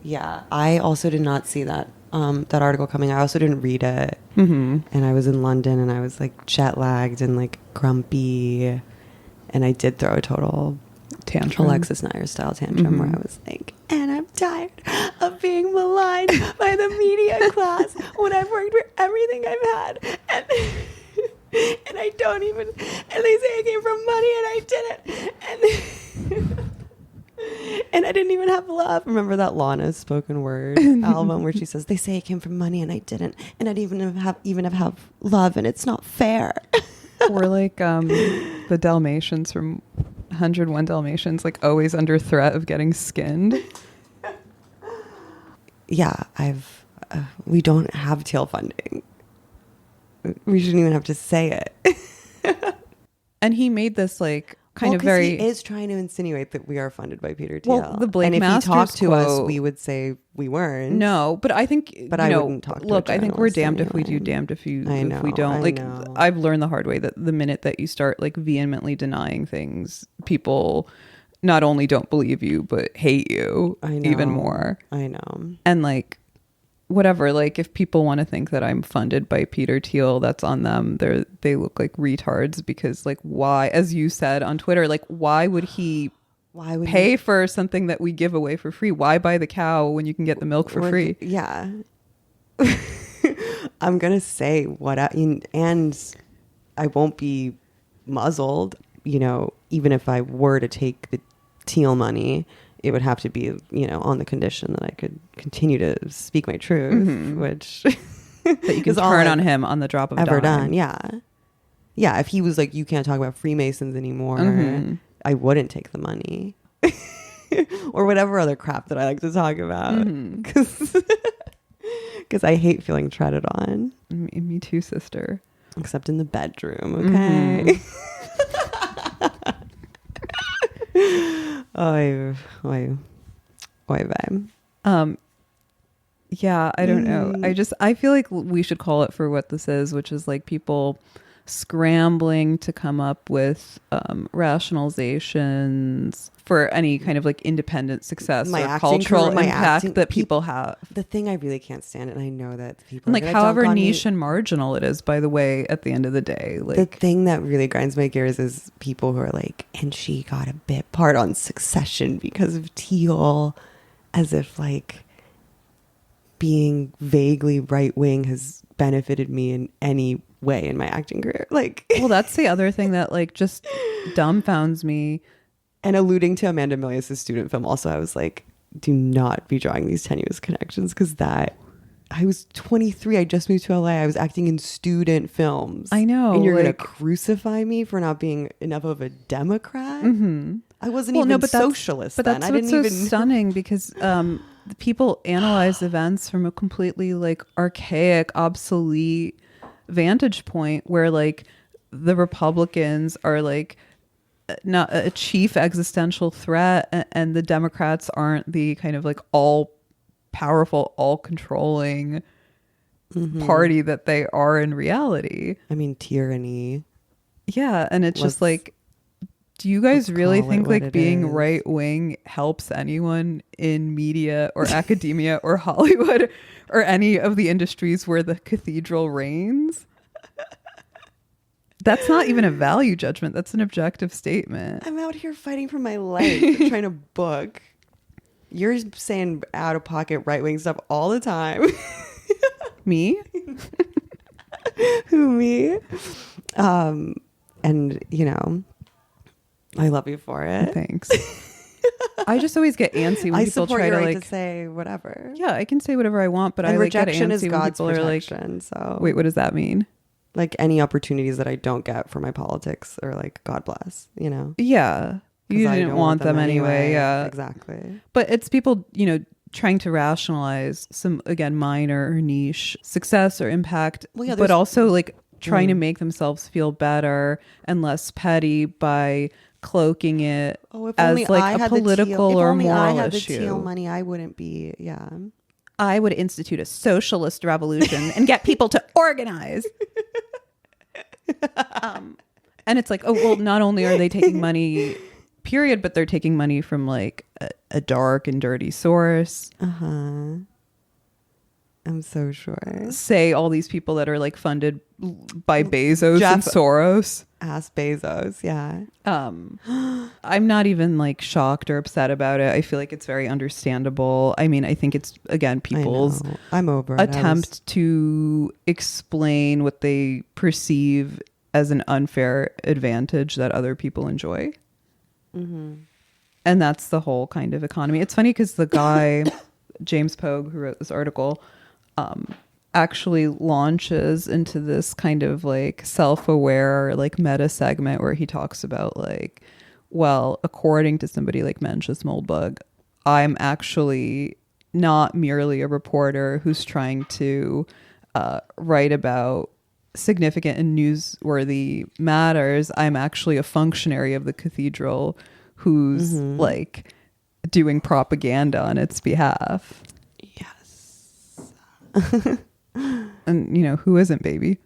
Yeah, I also did not see that that article coming. I also didn't read it, Mm-hmm. and I was in London, and I was like jet lagged and like grumpy, and I did throw a total Tantrum. Alexis Nyer style tantrum where I was like, and I'm tired of being maligned by the media class when I've worked for everything I've had, and and I don't even, and they say I came from money and I didn't, and I didn't even have love. Remember that Lana's spoken word album where she says they say I came from money and I didn't, and I didn't even have love, and it's not fair. Or like the Dalmatians from 101 Dalmatians, like always under threat of getting skinned. Yeah, we don't have Thiel funding. We shouldn't even have to say it. And he made this like kind of very... He is trying to insinuate that we are funded by Peter Thiel. Well, the Blake and if Masters he talked to us, quote- we would say we weren't. No, but I think... But I wouldn't talk to look, a I think we're journalist damned if we anyway. do, damned if we I don't. know. I've learned the hard way that the minute that you start like vehemently denying things, people not only don't believe you, but hate you even more. I know. And like... whatever, like if people want to think that I'm funded by Peter Thiel, that's on them. They look like retards because like why, as you said on Twitter, like why would he pay for something that we give away for free? Why buy the cow when you can get the milk for free? Yeah. I'm going to say and I won't be muzzled, even if I were to take the Thiel money. It would have to be, on the condition that I could continue to speak my truth, which that you can turn on him on the drop of a ever dime. done. Yeah. Yeah. If he was like, you can't talk about Freemasons anymore, I wouldn't take the money or whatever other crap that I like to talk about. Because I hate feeling treaded on. Me too, sister. Except in the bedroom. Okay. Oy vey. Yeah, I don't know. I feel like we should call it for what this is, which is like people scrambling to come up with rationalizations for any kind of like independent success or cultural impact that people have. The thing I really can't stand, and I know that people and like however niche and marginal it is, by the way, at the end of the day. Like the thing that really grinds my gears is people who are like, and she got a bit part on Succession because of Thiel, as if like being vaguely right wing has benefited me in any way in my acting career. Like, well, that's the other thing that like just dumbfounds me. And alluding to Amanda Milius' student film, also, I was like, do not be drawing these tenuous connections, because I was 23. I just moved to LA. I was acting in student films. I know. And you're going to crucify me for not being enough of a Democrat? Mm-hmm. I wasn't even socialist then. But that's what's so stunning, because people analyze events from a completely like archaic, obsolete vantage point where like the Republicans are like not a chief existential threat, and the Democrats aren't the kind of like all powerful, all controlling party that they are in reality. I mean, tyranny. Yeah. And it's just like, do you guys really think like being right wing helps anyone in media or academia or Hollywood or any of the industries where the cathedral reigns? That's not even a value judgment. That's an objective statement. I'm out here fighting for my life, trying to book. You're saying out of pocket right wing stuff all the time. Me? Who, me? And I love you for it. Thanks. I just always get antsy when people try to say whatever. Yeah, I can say whatever I want, but and I like get rejection antsy is when God's people protection. Are like, so wait, what does that mean? Like any opportunities that I don't get for my politics, or like God bless, Yeah, you didn't want them anyway. Yeah, exactly. But it's people, trying to rationalize some, again, minor or niche success or impact, but also like trying to make themselves feel better and less petty by cloaking it as like a political or moral issue. If only I had the Thiel money, I wouldn't be. Yeah, I would institute a socialist revolution and get people to organize. And it's like, oh, well, not only are they taking money period, but they're taking money from like a dark and dirty source. I'm so sure. Say all these people that are like funded by Bezos and Soros. Ask Bezos, yeah. I'm not even like shocked or upset about it. I feel like it's very understandable. I mean, I think it's, again, people's I'm over it. attempt to explain what they perceive as an unfair advantage that other people enjoy. And that's the whole kind of economy. It's funny because the guy, James Pogue, who wrote this article, actually launches into this kind of like self-aware like meta segment where he talks about like, well, according to somebody like Mencius Moldbug, I'm actually not merely a reporter who's trying to write about significant and newsworthy matters. I'm actually a functionary of the cathedral who's like doing propaganda on its behalf. Yes. And you know, who isn't, baby?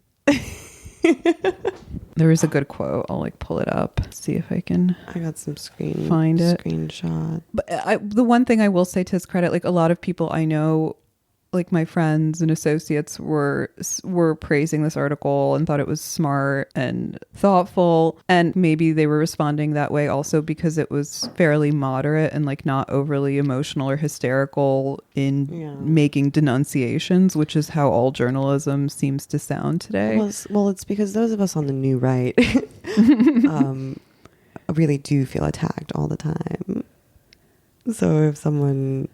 There is a good quote. I'll like pull it up, see if I can. I got some screenshot. But the one thing I will say to his credit, like a lot of people I know, like my friends and associates were praising this article and thought it was smart and thoughtful, and maybe they were responding that way also because it was fairly moderate and like not overly emotional or hysterical in making denunciations, which is how all journalism seems to sound today. Well, it's because those of us on the new right really do feel attacked all the time. So if someone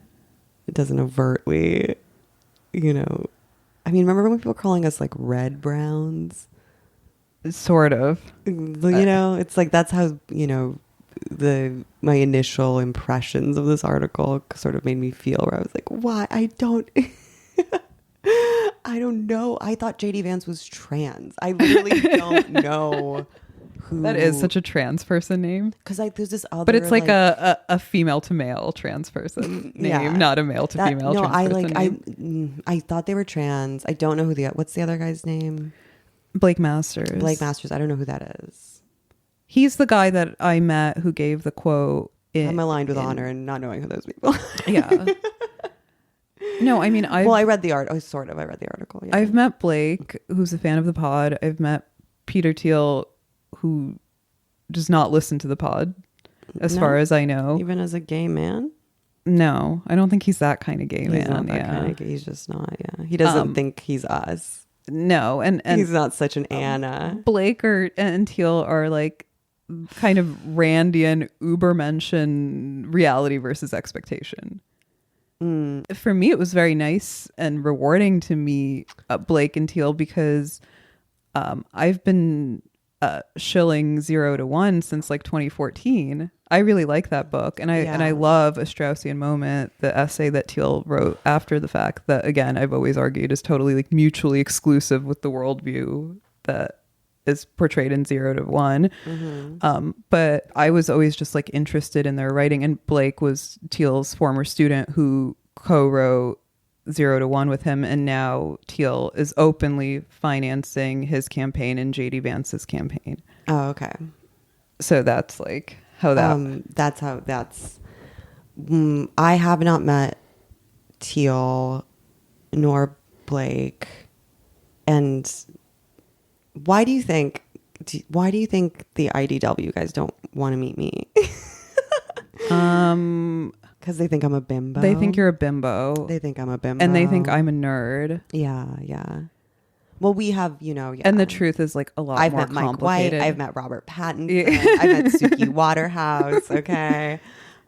doesn't overtly, you know, I mean, remember when people were calling us like red browns? Sort of. You know, it's like that's how, you know, my initial impressions of this article sort of made me feel, where I was like, why? I don't know. I thought JD Vance was trans. I literally don't know who. That is such a trans person name. Because like there's this other, but it's like a female to male trans person name, not a male to female. No, trans person name. I thought they were trans. I don't know what's the other guy's name? Blake Masters. I don't know who that is. He's the guy that I met who gave the quote. I'm aligned with honor and not knowing who those people. Yeah. No, I mean, I read the art. Oh, sort of. I read the article. Yeah. I've met Blake, who's a fan of the pod. I've met Peter Thiel, who does not listen to the pod, as far as I know. Even as a gay man? No, I don't think he's that kind of gay man. Not that kind of gay. He's just not. Yeah, he doesn't think he's us. No, and he's not such an Anna. Blake and Thiel are like kind of Randian Ubermenschen reality versus expectation. For me, it was very nice and rewarding to meet Blake and Thiel because I've been shilling 0 to 1 since like 2014. I really like that book, and I love A Straussian Moment, the essay that Thiel wrote after the fact that, again, I've always argued is totally like mutually exclusive with the worldview that is portrayed in 0 to 1. But I was always just like interested in their writing, and Blake was Thiel's former student who co-wrote 0 to 1 with him, and now Thiel is openly financing his campaign and JD Vance's campaign. Oh, okay. So that's like how that I have not met Thiel nor Blake. And why do you think the IDW guys don't want to meet me? Because they think I'm a bimbo. They think you're a bimbo. They think I'm a bimbo. And they think I'm a nerd. Yeah. Well, we have, you know, and the truth is like a lot more complicated. Mike White. I've met Robert Pattinson. I've met Suki Waterhouse. Okay.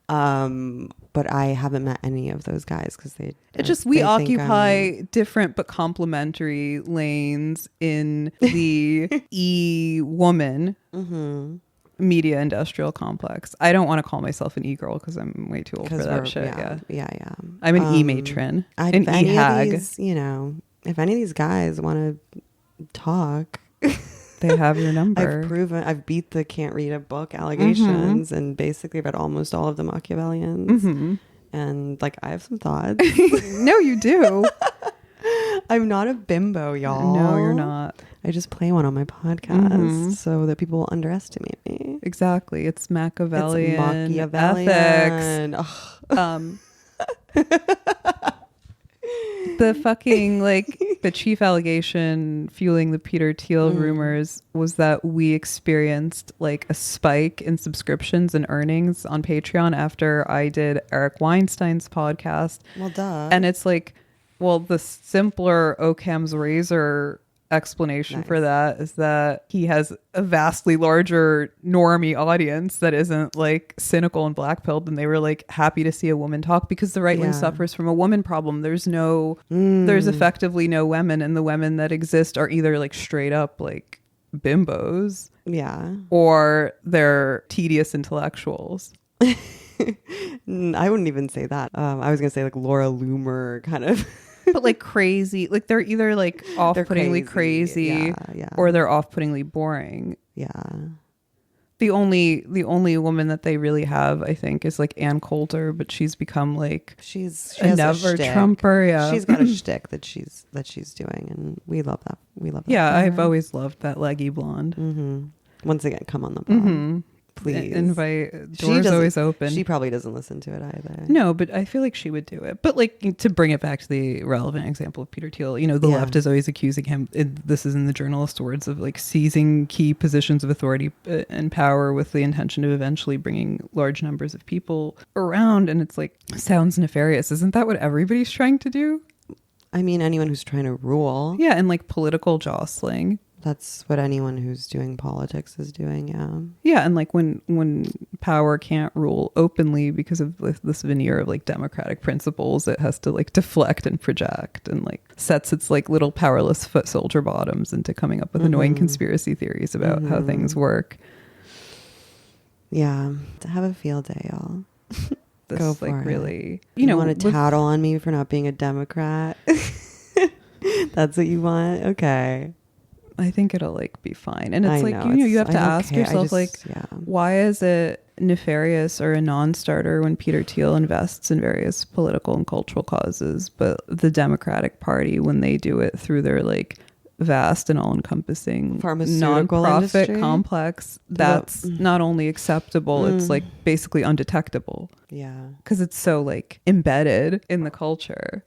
But I haven't met any of those guys because we occupy different but complementary lanes in the woman media industrial complex. I don't want to call myself an e-girl because I'm way too old for that shit. Yeah. I'm an e-matron, an e-hag. You know, if any of these guys want to talk, they have your number. I've beat the can't read a book allegations and basically read almost all of the Machiavellians. And like, I have some thoughts. No, you do. I'm not a bimbo, y'all. No, you're not. I just play one on my podcast so that people will underestimate me. Exactly. It's Machiavellian, It's Machiavellian ethics. The fucking the chief allegation fueling the Peter Thiel rumors was that we experienced like a spike in subscriptions and earnings on Patreon after I did Eric Weinstein's podcast. Well, duh. And it's like, well, the simpler Occam's razor explanation for that is that he has a vastly larger normie audience that isn't like cynical and blackpilled, and they were like happy to see a woman talk because the right wing suffers from a woman problem. There's effectively no women, and the women that exist are either like straight up like bimbos, or they're tedious intellectuals. I wouldn't even say that. I was gonna say like Laura Loomer kind of. But like crazy, like they're either like off-puttingly crazy or they're off-puttingly boring. Yeah. The only woman that they really have, I think, is like Ann Coulter, but she's become like she a never Trumper. Yeah, she's got a shtick that she's doing, and we love that. We love that. Yeah, I've always loved that leggy blonde. Mm-hmm. Once again, come on the pod. Please invite. Doors always open. She probably doesn't listen to it either. No, but I feel like she would do it. But like, to bring it back to the relevant example of Peter Thiel, you know, the left is always accusing him. This is in the journalist words of like seizing key positions of authority and power with the intention of eventually bringing large numbers of people around. And it's like, sounds nefarious. Isn't that what everybody's trying to do? I mean, anyone who's trying to rule. Yeah, and like political jostling. That's what anyone who's doing politics is doing, Yeah, and like when power can't rule openly because of this veneer of like democratic principles, it has to like deflect and project and like sets its like little powerless foot soldier bottoms into coming up with annoying conspiracy theories about how things work. Yeah, to have a field day, y'all. This Go is for like it. really, you know, want to tattle on me for not being a Democrat? That's what you want? Okay. I think it'll like be fine. And it's like, you know, you have to ask yourself why is it nefarious or a non-starter when Peter Thiel invests in various political and cultural causes, but the Democratic Party, when they do it through their like vast and all-encompassing nonprofit industry complex, that's not only acceptable, it's like basically undetectable. Yeah. Because it's so like embedded in the culture.